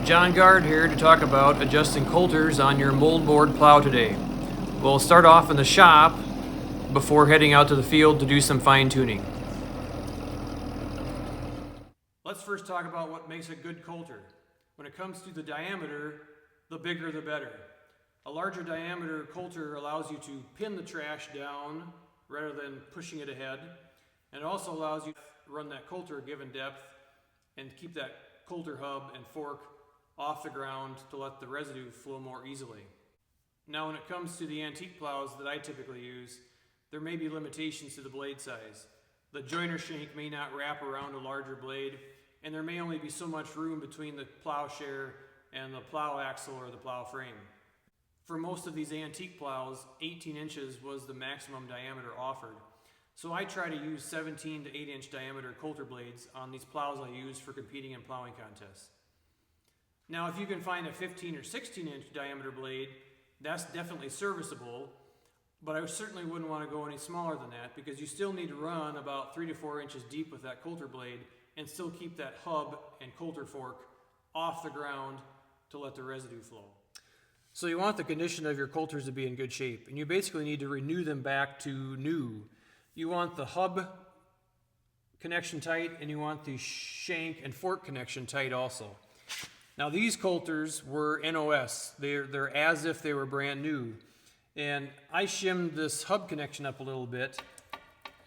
John Gard here to talk about adjusting coulters on your moldboard plow today. We'll start off in the shop before heading out to the field to do some fine tuning. Let's first talk about what makes a good coulter. When it comes to the diameter, the bigger the better. A larger diameter coulter allows you to pin the trash down rather than pushing it ahead, and it also allows you to run that coulter a given depth and keep that coulter hub and fork off the ground to let the residue flow more easily. Now when it comes to the antique plows that I typically use, there may be limitations to the blade size. The joiner shank may not wrap around a larger blade, and there may only be so much room between the plowshare and the plow axle or the plow frame. For most of these antique plows, 18 inches was the maximum diameter offered. So I try to use 17 to 8-inch diameter coulter blades on these plows I use for competing in plowing contests. Now if you can find a 15 or 16 inch diameter blade, that's definitely serviceable, but I certainly wouldn't want to go any smaller than that because you still need to run about 3 to 4 inches deep with that coulter blade and still keep that hub and coulter fork off the ground to let the residue flow. So you want the condition of your coulters to be in good shape, and you basically need to renew them back to new. You want the hub connection tight, and you want the shank and fork connection tight also. Now these coulters were NOS. They're as if they were brand new. And I shimmed this hub connection up a little bit,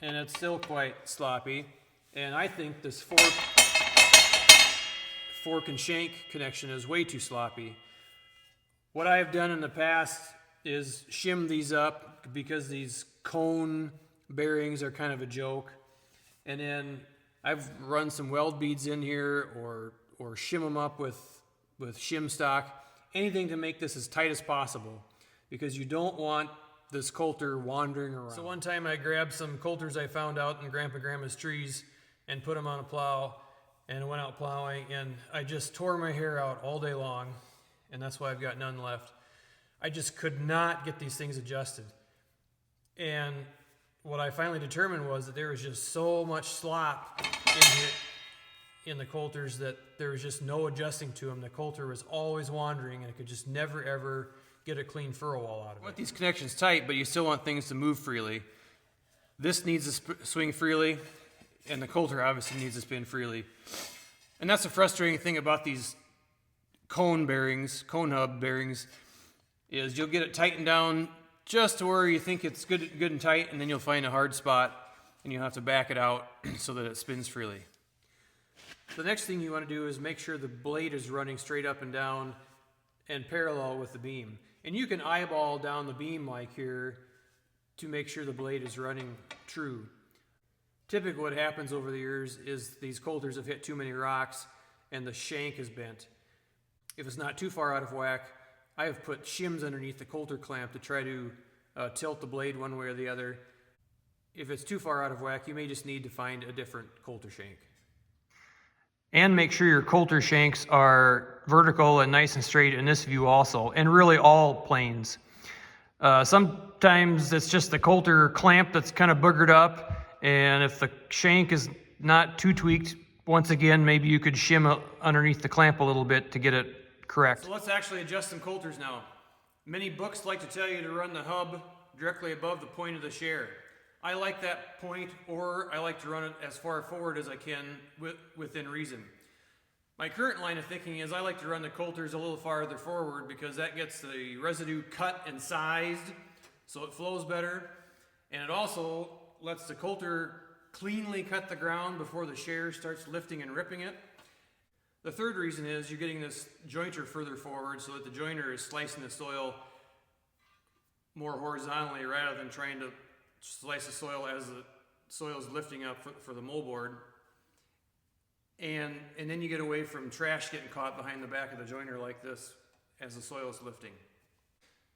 and it's still quite sloppy. And I think this fork and shank connection is way too sloppy. What I have done in the past is shim these up because these cone bearings are kind of a joke. And then I've run some weld beads in here or shim them up with shim stock, anything to make this as tight as possible because you don't want this coulter wandering around. So one time I grabbed some coulters I found out in Grandma's trees and put them on a plow and went out plowing, and I just tore my hair out all day long, and that's why I've got none left. I just could not get these things adjusted. And what I finally determined was that there was just so much slop in here in the coulters that there was just no adjusting to them. The coulter was always wandering and it could just never ever get a clean furrow wall out of it. You want these connections tight, but you still want things to move freely. This needs to swing freely, and the coulter obviously needs to spin freely. And that's the frustrating thing about these cone hub bearings, is you'll get it tightened down just to where you think it's good and tight, and then you'll find a hard spot and you'll have to back it out so that it spins freely. The next thing you want to do is make sure the blade is running straight up and down and parallel with the beam. And you can eyeball down the beam like here to make sure the blade is running true. Typically what happens over the years is these coulters have hit too many rocks and the shank is bent. If it's not too far out of whack, I have put shims underneath the coulter clamp to try to tilt the blade one way or the other. If it's too far out of whack, you may just need to find a different coulter shank. And make sure your coulter shanks are vertical and nice and straight in this view also, and really all planes. Sometimes it's just the coulter clamp that's kind of boogered up, and if the shank is not too tweaked, once again, maybe you could shim underneath the clamp a little bit to get it correct. So let's actually adjust some coulters now. Many books like to tell you to run the hub directly above the point of the share. I like that point, or I like to run it as far forward as I can within reason. My current line of thinking is I like to run the coulters a little farther forward because that gets the residue cut and sized so it flows better, and it also lets the coulter cleanly cut the ground before the share starts lifting and ripping it. The third reason is you're getting this jointer further forward so that the joiner is slicing the soil more horizontally rather than trying to slice the soil as the soil is lifting up for the moldboard. And then you get away from trash getting caught behind the back of the joiner like this as the soil is lifting.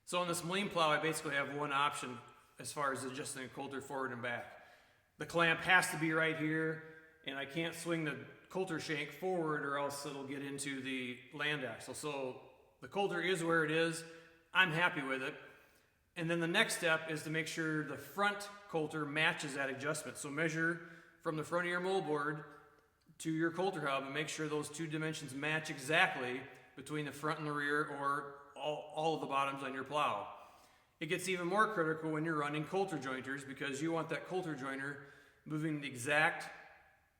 So on this Moldboard plow, I basically have one option as far as adjusting the coulter forward and back. The clamp has to be right here, and I can't swing the coulter shank forward or else it'll get into the land axle. So the coulter is where it is. I'm happy with it. And then the next step is to make sure the front coulter matches that adjustment. So measure from the front of your moldboard to your coulter hub and make sure those two dimensions match exactly between the front and the rear, or all of the bottoms on your plow. It gets even more critical when you're running Coulter jointers, because you want that Coulter jointer moving the exact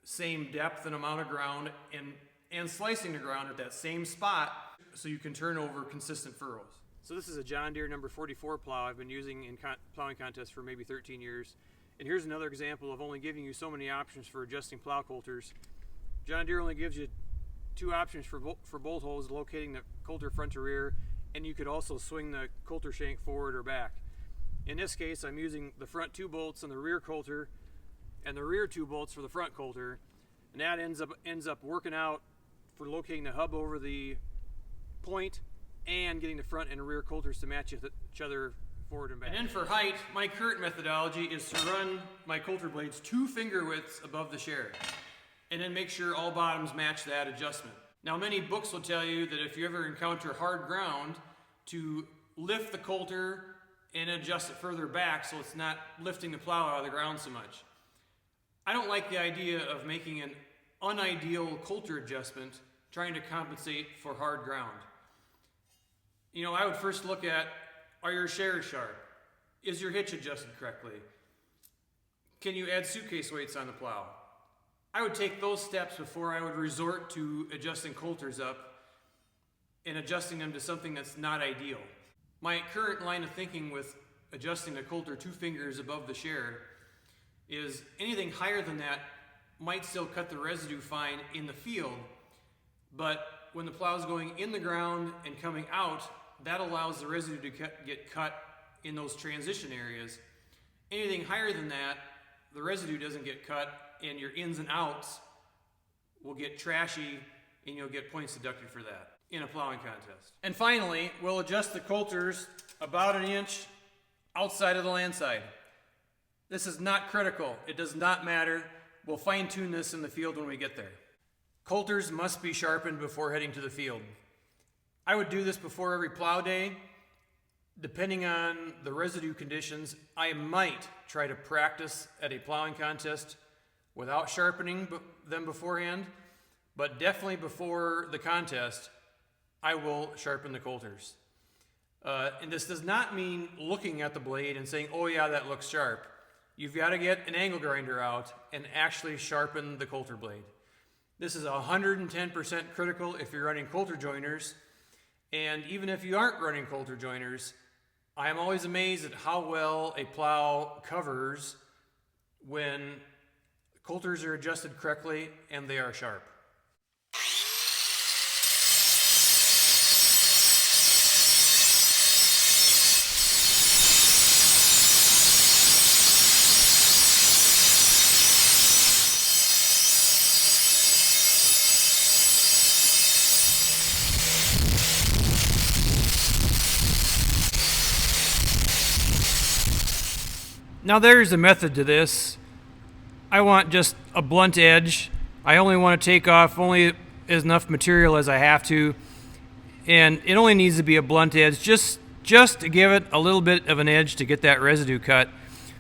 same depth and amount of ground and slicing the ground at that same spot so you can turn over consistent furrows. So this is a John Deere number 44 plow I've been using in plowing contests for maybe 13 years. And here's another example of only giving you so many options for adjusting plow coulters. John Deere only gives you 2 options for bolt holes, locating the Coulter front to rear, and you could also swing the Coulter shank forward or back. In this case, I'm using the front 2 bolts on the rear Coulter and the rear 2 bolts for the front Coulter, and that ends up working out for locating the hub over the point and getting the front and rear Coulters to match each other forward and back. And then for height, my current methodology is to run my Coulter blades 2 finger widths above the share, and then make sure all bottoms match that adjustment. Now, many books will tell you that if you ever encounter hard ground, to lift the Coulter and adjust it further back so it's not lifting the plow out of the ground so much. I don't like the idea of making an unideal Coulter adjustment trying to compensate for hard ground. You know, I would first look at, are your shares sharp? Is your hitch adjusted correctly? Can you add suitcase weights on the plow? I would take those steps before I would resort to adjusting Coulters up and adjusting them to something that's not ideal. My current line of thinking with adjusting the Coulter 2 fingers above the share is anything higher than that might still cut the residue fine in the field, but when the plow is going in the ground and coming out, that allows the residue to get cut in those transition areas. Anything higher than that, the residue doesn't get cut, and your ins and outs will get trashy, and you'll get points deducted for that in a plowing contest. And finally, we'll adjust the Coulters about 1 inch outside of the land side. This is not critical. It does not matter. We'll fine-tune this in the field when we get there. Coulters must be sharpened before heading to the field. I would do this before every plow day. Depending on the residue conditions, I might try to practice at a plowing contest without sharpening them beforehand, but definitely before the contest, I will sharpen the Coulters. And this does not mean looking at the blade and saying, oh yeah, that looks sharp. You've got to get an angle grinder out and actually sharpen the Coulter blade. This is 110% critical if you're running Coulter joiners, and even if you aren't running Coulter joiners, I am always amazed at how well a plow covers when Coulters are adjusted correctly and they are sharp. Now there's a method to this. I want just a blunt edge. I only want to take off only enough material as I have to, and it only needs to be a blunt edge just to give it a little bit of an edge to get that residue cut.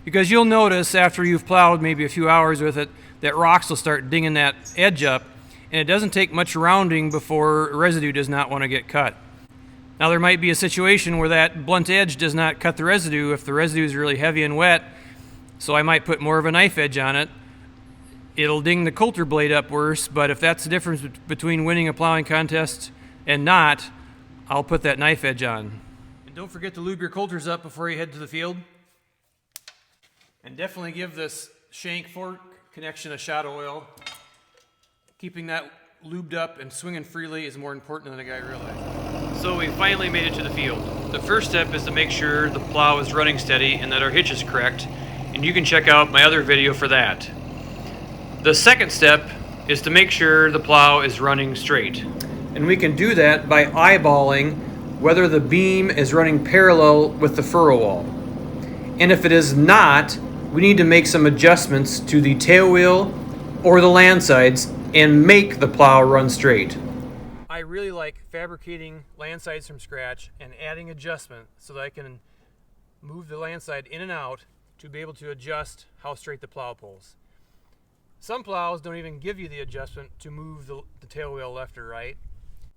Because you'll notice after you've plowed maybe a few hours with it that rocks will start dinging that edge up, and it doesn't take much rounding before residue does not want to get cut. Now there might be a situation where that blunt edge does not cut the residue if the residue is really heavy and wet, so I might put more of a knife edge on it. It'll ding the Coulter blade up worse, but if that's the difference between winning a plowing contest and not, I'll put that knife edge on. And don't forget to lube your Coulters up before you head to the field. And definitely give this shank fork connection a shot of oil. Keeping that lubed up and swinging freely is more important than the guy realized. So we finally made it to the field. The first step is to make sure the plow is running steady and that our hitch is correct, and you can check out my other video for that. The second step is to make sure the plow is running straight. And we can do that by eyeballing whether the beam is running parallel with the furrow wall. And if it is not, we need to make some adjustments to the tail wheel or the land sides and make the plow run straight. I really like fabricating land sides from scratch and adding adjustment so that I can move the land side in and out to be able to adjust how straight the plow pulls. Some plows don't even give you the adjustment to move the tail wheel left or right.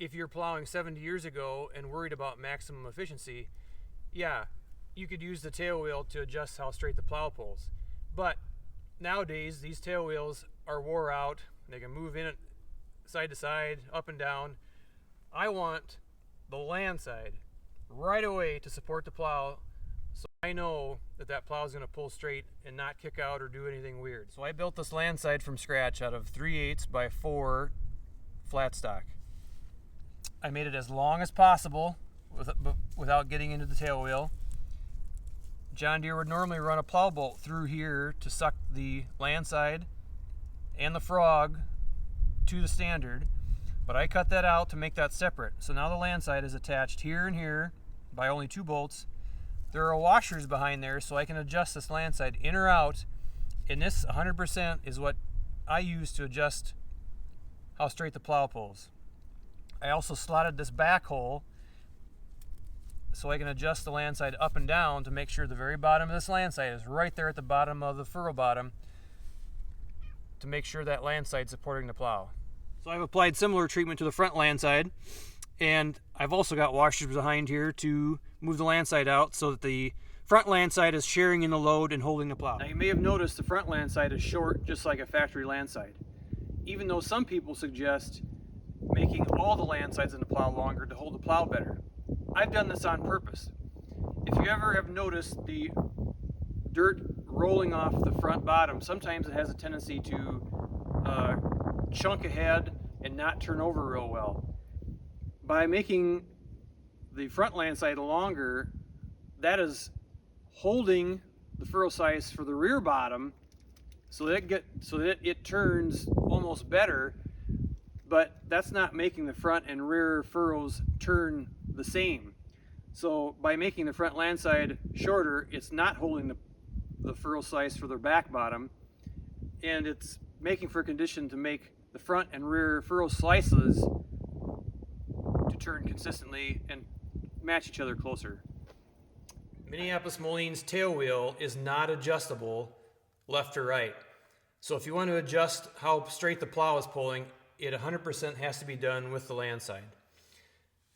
if you're plowing 70 years ago and worried about maximum efficiency, yeah, you could use the tail wheel to adjust how straight the plow pulls. But nowadays, these tail wheels are wore out. They can move in side to side, up and down. I want the land side right away to support the plow, so I know that that plow is going to pull straight and not kick out or do anything weird. So I built this land side from scratch out of 3/8 by 4 flat stock. I made it as long as possible without getting into the tail wheel. John Deere would normally run a plow bolt through here to suck the land side and the frog to the standard, but I cut that out to make that separate. So now the land side is attached here and here by only 2 bolts. There are washers behind there so I can adjust this land side in or out, and this 100% is what I use to adjust how straight the plow pulls. I also slotted this back hole so I can adjust the land side up and down to make sure the very bottom of this land side is right there at the bottom of the furrow bottom to make sure that land side is supporting the plow. So I've applied similar treatment to the front land side, and I've also got washers behind here to move the land side out so that the front land side is sharing in the load and holding the plow. Now you may have noticed the front land side is short, just like a factory land side, even though some people suggest making all the land sides in the plow longer to hold the plow better. I've done this on purpose. If you ever have noticed the dirt rolling off the front bottom, sometimes it has a tendency to chunk ahead and not turn over real well. By making the front land side longer, that is holding the furrow size for the rear bottom so that it turns almost better, but that's not making the front and rear furrows turn the same. So by making the front land side shorter, it's not holding the furrow size for the back bottom, and it's making for a condition to make the front and rear furrow slices to turn consistently and match each other closer. Minneapolis Moline's tail wheel is not adjustable left or right. So if you want to adjust how straight the plow is pulling, it 100% has to be done with the land side.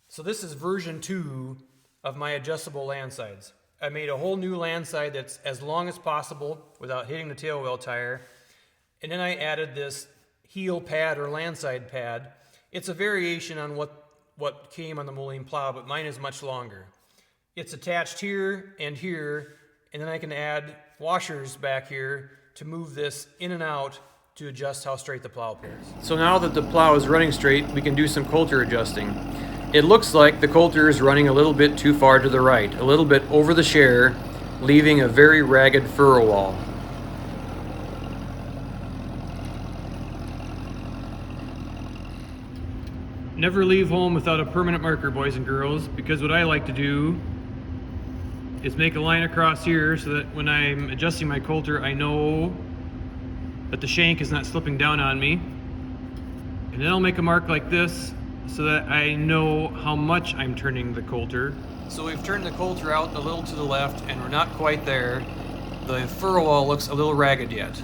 So this is version 2 of my adjustable land sides. I made a whole new land side that's as long as possible without hitting the tail wheel tire. And then I added this heel pad or land side pad. It's a variation on what came on the Moline plow, but mine is much longer. It's attached here, and then I can add washers back here to move this in and out to adjust how straight the plow pulls. So now that the plow is running straight, we can do some Coulter adjusting. It looks like the Coulter is running a little bit too far to the right, a little bit over the share, leaving a very ragged furrow wall. Never leave home without a permanent marker, boys and girls, because what I like to do is make a line across here so that when I'm adjusting my Coulter, I know that the shank is not slipping down on me. And then I'll make a mark like this so that I know how much I'm turning the Coulter. So we've turned the Coulter out a little to the left and we're not quite there. The furrow wall looks a little ragged yet.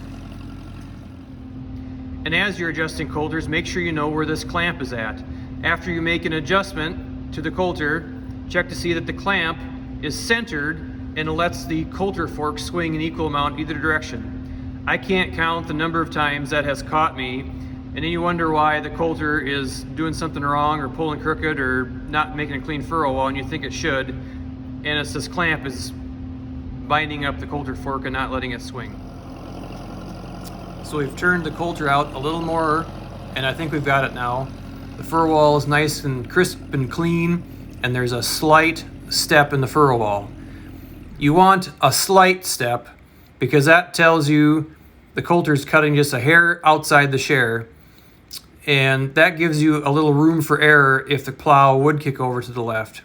And as you're adjusting Coulters, make sure you know where this clamp is at. After you make an adjustment to the Coulter, check to see that the clamp is centered and it lets the Coulter fork swing an equal amount either direction. I can't count the number of times that has caught me, and then you wonder why the Coulter is doing something wrong or pulling crooked or not making a clean furrow wall, and you think it should, and it's this clamp is binding up the Coulter fork and not letting it swing. So we've turned the Coulter out a little more, and I think we've got it now. The furrow wall is nice and crisp and clean, and there's a slight step in the furrow wall. You want a slight step because that tells you the Coulter's cutting just a hair outside the share, and that gives you a little room for error if the plow would kick over to the left.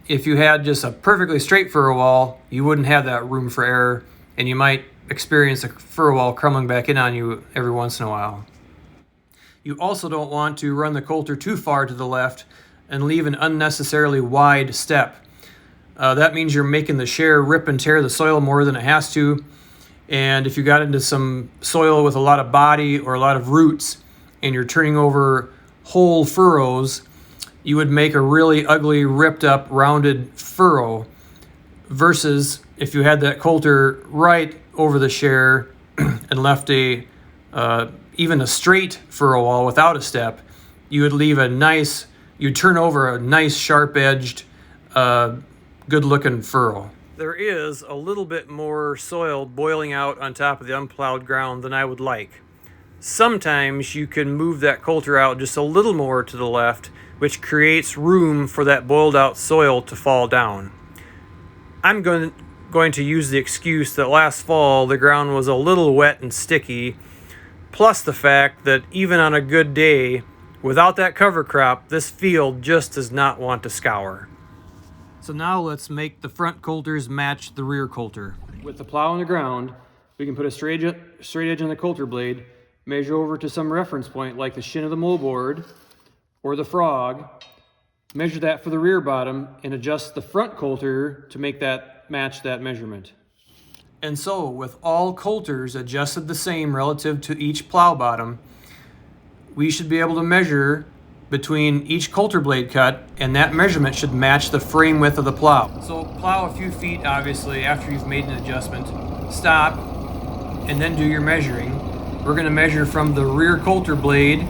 If you had just a perfectly straight furrow wall, you wouldn't have that room for error, and you might experience a furrow wall crumbling back in on you every once in a while. You also don't want to run the Coulter too far to the left and leave an unnecessarily wide step. That means you're making the share rip and tear the soil more than it has to. And if you got into some soil with a lot of body or a lot of roots and you're turning over whole furrows, you would make a really ugly, ripped up, rounded furrow, versus if you had that Coulter right over the share and left a even a straight furrow wall without a step, you would leave a nice, you'd turn over a nice sharp-edged, good-looking furrow. There is a little bit more soil boiling out on top of the unplowed ground than I would like. Sometimes you can move that Coulter out just a little more to the left, which creates room for that boiled out soil to fall down. I'm going to use the excuse that last fall the ground was a little wet and sticky, plus the fact that even on a good day, without that cover crop, this field just does not want to scour. So now let's make the front Coulters match the rear Coulter. With the plow on the ground, we can put a straight edge on the Coulter blade, measure over to some reference point like the shin of the moldboard or the frog, measure that for the rear bottom, and adjust the front Coulter to make that match that measurement. And so, with all Coulters adjusted the same relative to each plow bottom, we should be able to measure between each Coulter blade cut, and that measurement should match the frame width of the plow. So plow a few feet, obviously, after you've made an adjustment. Stop, and then do your measuring. We're going to measure from the rear Coulter blade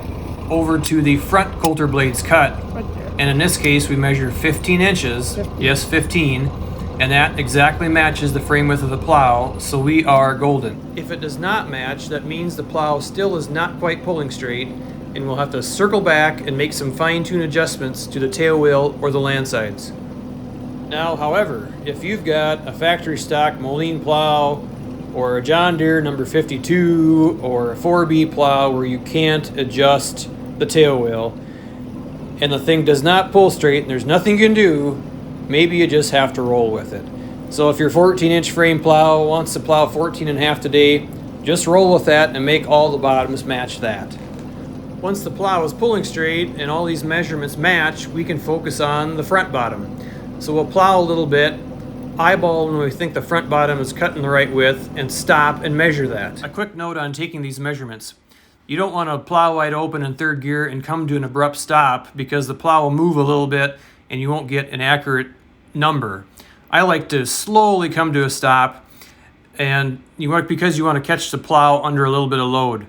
over to the front Coulter blade's cut. And in this case, we measure 15 inches. Yes, 15. And that exactly matches the frame width of the plow, so we are golden. If it does not match, that means the plow still is not quite pulling straight, and we'll have to circle back and make some fine-tune adjustments to the tail wheel or the land sides. Now, however, if you've got a factory stock Moline plow, or a John Deere number 52, or a 4B plow where you can't adjust the tail wheel, and the thing does not pull straight and there's nothing you can do, maybe you just have to roll with it. So if your 14-inch frame plow wants to plow 14.5 today, just roll with that and make all the bottoms match that. Once the plow is pulling straight and all these measurements match, we can focus on the front bottom. So we'll plow a little bit, eyeball when we think the front bottom is cut in the right width, and stop and measure that. A quick note on taking these measurements. You don't want to plow wide open in third gear and come to an abrupt stop, because the plow will move a little bit and you won't get an accurate number. I like to slowly come to a stop, and because you want to catch the plow under a little bit of load.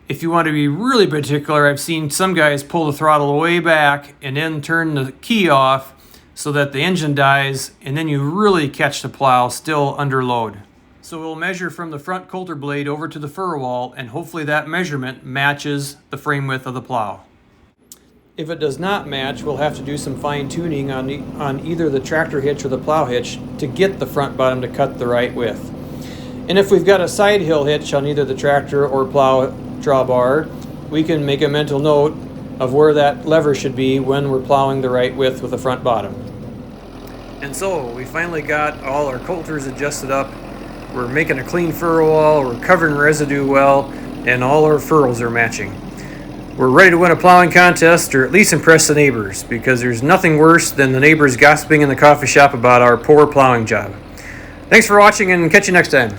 If you want to be really particular, I've seen some guys pull the throttle way back and then turn the key off so that the engine dies, and then you really catch the plow still under load. So we'll measure from the front Coulter blade over to the furrow wall, and hopefully that measurement matches the frame width of the plow. If it does not match, we'll have to do some fine tuning on either the tractor hitch or the plow hitch to get the front bottom to cut the right width. And if we've got a side hill hitch on either the tractor or plow drawbar, we can make a mental note of where that lever should be when we're plowing the right width with the front bottom. And so we finally got all our Coulters adjusted up. We're making a clean furrow wall, we're covering residue well, and all our furrows are matching. We're ready to win a plowing contest, or at least impress the neighbors, because there's nothing worse than the neighbors gossiping in the coffee shop about our poor plowing job. Thanks for watching, and catch you next time.